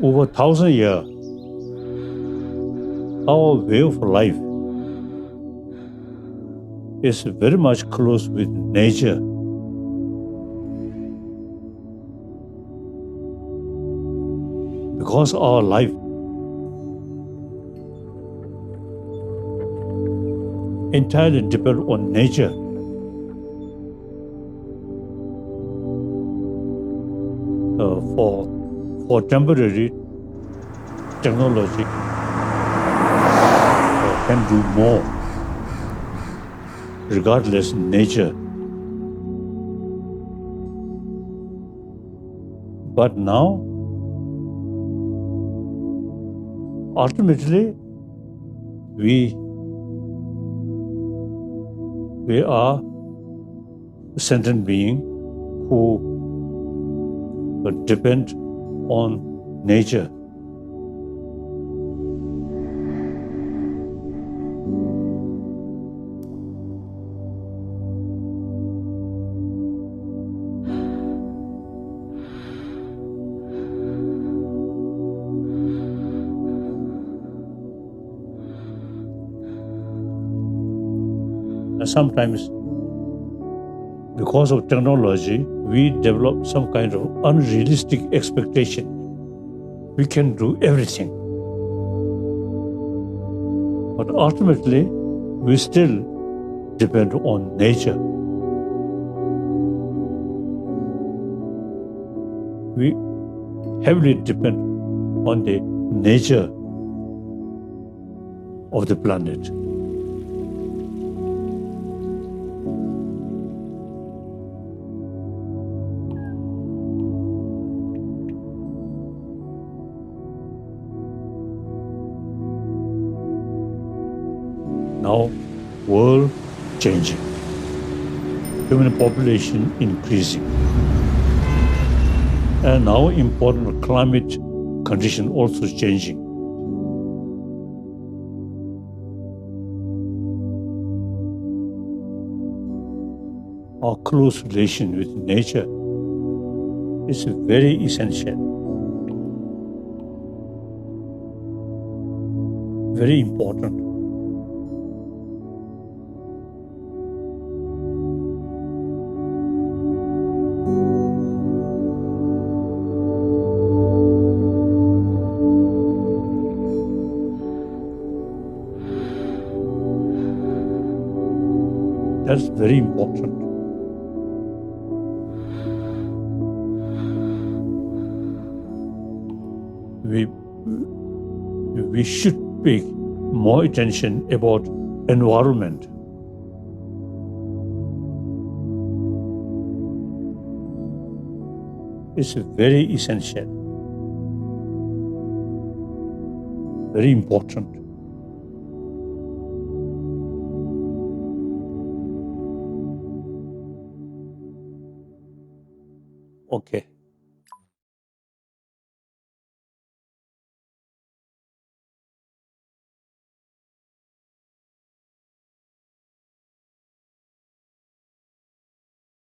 Over 1,000 years, our way of life is very much close with nature. Because our life entirely depends on nature. For temporary technology can do more regardless nature. But now, ultimately, we are sentient being who depend on nature. And sometimes, because of technology, we develop some kind of unrealistic expectation. We can do everything. But ultimately, we still depend on nature. We heavily depend on the nature of the planet. Now, world changing, human population increasing, and now important climate condition also changing. Our close relation with nature is very essential, very important. That's very important. We should pay more attention about environment. It's very essential, very important. Okay.